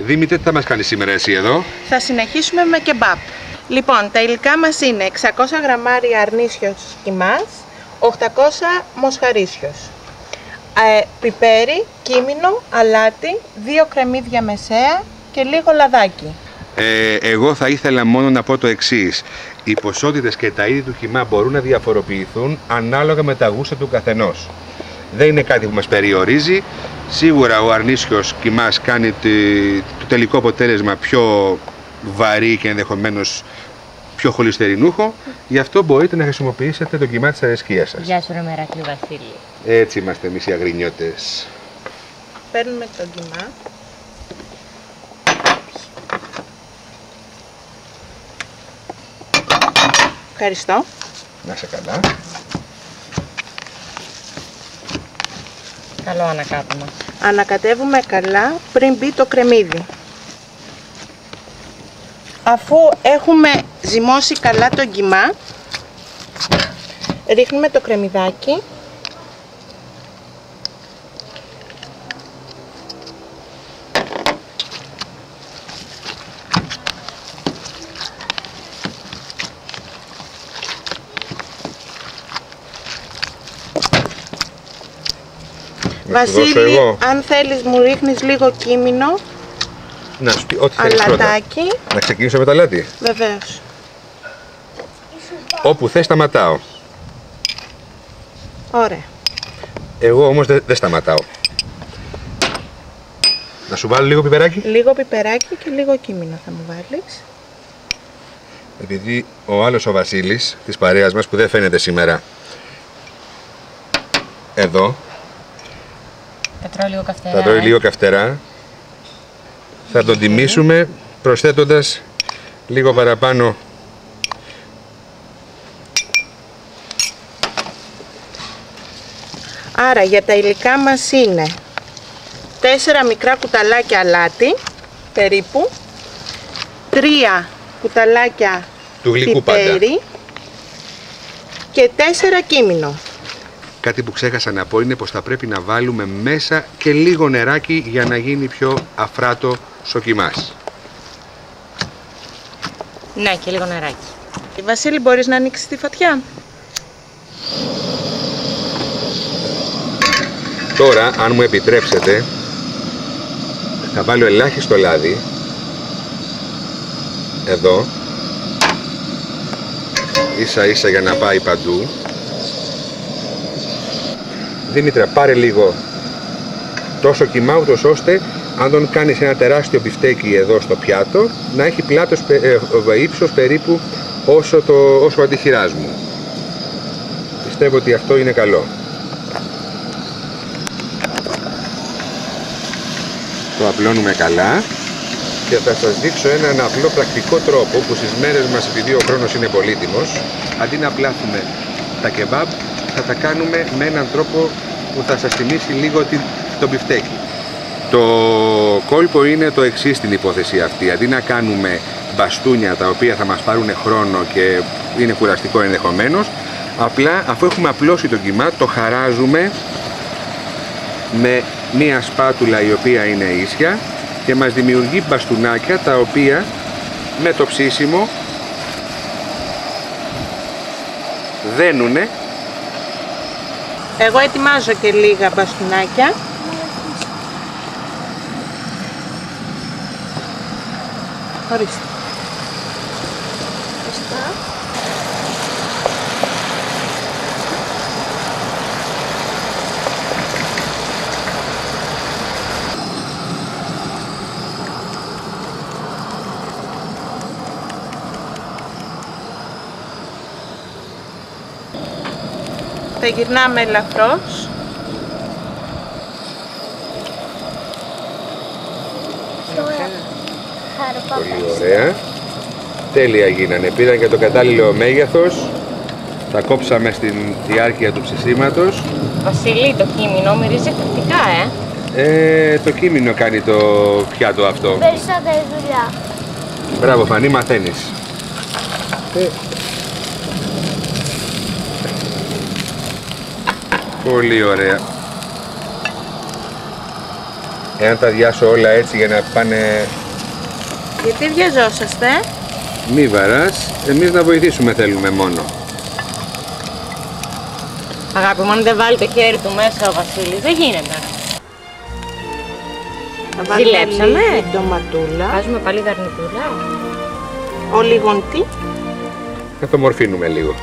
Δήμητρε, τι θα μας κάνεις σήμερα εσύ εδώ? Θα συνεχίσουμε με κεμπάπ. Λοιπόν, τα υλικά μας είναι 600 γραμμάρια αρνίσιος κιμάς, 800 μοσχαρίσιος, πιπέρι, κίμινο, αλάτι, 2 κρεμμύδια μεσαία και λίγο λαδάκι. Εγώ θα ήθελα μόνο να πω το εξής. Οι ποσότητες και τα είδη του κιμά μπορούν να διαφοροποιηθούν ανάλογα με τα γούστα του καθενός. Δεν είναι κάτι που μας περιορίζει. Σίγουρα ο αρνίσιος κιμάς κάνει το τελικό αποτέλεσμα πιο βαρύ και ενδεχομένως πιο χολυστερινούχο. Γι' αυτό μπορείτε να χρησιμοποιήσετε το κιμά της αρεσκίας σας. Γεια σου ρε Μερακλή Βασίλη. Έτσι είμαστε εμείς οι αγρινιώτες. Παίρνουμε το κιμά. Ευχαριστώ. Να είσαι καλά. Καλό ανακάτεμα. Ανακατεύουμε καλά πριν μπει το κρεμμύδι. Αφού έχουμε ζυμώσει καλά τον κιμά, ρίχνουμε το κρεμμυδάκι. Βασίλη, αν θέλεις μου ρίχνεις λίγο κίμινο. Να σου πει ό,τι θέλεις πρώτα. Να ξεκινήσω με το αλάτι. Βεβαίως. Όπου θες σταματάω. Ωραία. Εγώ όμως δεν σταματάω. Να σου βάλω λίγο πιπεράκι. Λίγο πιπεράκι και λίγο κίμινο θα μου βάλεις. Επειδή ο άλλος ο Βασίλης της παρέας μας που δεν φαίνεται σήμερα εδώ, θα τρώει λίγο καυτερά, θα τον τιμήσουμε προσθέτοντας λίγο παραπάνω Άρα για τα υλικά μας είναι 4 μικρά κουταλάκια αλάτι περίπου, 3 κουταλάκια του γλυκού πιπέρι και 4 κίμινο. Κάτι που ξέχασα να πω είναι πως θα πρέπει να βάλουμε μέσα και λίγο νεράκι για να γίνει πιο αφράτο ο κιμάς. Ναι, και λίγο νεράκι. Βασίλη, μπορείς να ανοίξεις τη φωτιά? Τώρα, αν μου επιτρέψετε, θα βάλω ελάχιστο λάδι εδώ, ίσα ίσα για να πάει παντού. Δήμητρα, πάρε λίγο τόσο κιμά ούτως ώστε αν τον κάνεις ένα τεράστιο μπιφτέκι εδώ στο πιάτο να έχει πλάτος ύψος περίπου όσο ο αντιχειράς μου. Πιστεύω ότι αυτό είναι καλό. Το απλώνουμε καλά και θα σας δείξω έναν απλό πρακτικό τρόπο που στις μέρες μας, επειδή ο χρόνος είναι πολύτιμος, αντί να πλάθουμε τα κεμπάμπ θα τα κάνουμε με έναν τρόπο που θα σας θυμίσει λίγο το μπιφτέκι. Το κόλπο είναι το εξής στην υπόθεση αυτή. Αντί να κάνουμε μπαστούνια τα οποία θα μας πάρουν χρόνο και είναι κουραστικό ενδεχομένως, απλά αφού έχουμε απλώσει το κιμά το χαράζουμε με μία σπάτουλα η οποία είναι ίσια και μας δημιουργεί μπαστούνάκια τα οποία με το ψήσιμο δένουνε. Εγώ ετοιμάζω και λίγα μπαστούνάκια. Ορίστε. Θα γυρνάμε ελαφρώς. Πολύ ωραία. Τέλεια γίνανε. Πήραν και το κατάλληλο μέγεθος. Τα κόψαμε στην διάρκεια του ψησίματος. Βασίλη, το κείμενο μυρίζει εκπληκτικά, Το κείμενο κάνει το πιάτο αυτό. Περισσότερη δουλειά. Μπράβο Φανή, μαθαίνεις. Πολύ ωραία. Εάν τα διάσω όλα έτσι για να πάνε... Γιατί βιαζόσαστε? Μη βαράς, εμείς να βοηθήσουμε θέλουμε μόνο. Αγάπη μου, αν δεν βάλει το χέρι του μέσα ο Βασίλης, δεν γίνεται. Θα βάλουμε Ζηλέψαμε. λίγη ντοματούλα. Βάζουμε πάλι γαρνιτούλα. Ο λίγον τι? Θα το μορφύνουμε λίγο.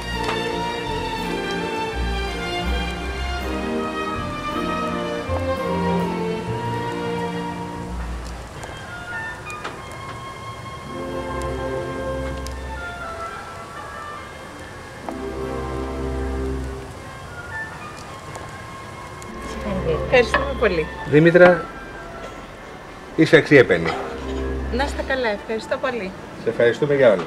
Ευχαριστούμε πολύ. Δήμητρα, είσαι αξιέπαινη. Να είστε καλά, ευχαριστώ πολύ. Σε ευχαριστούμε για όλα.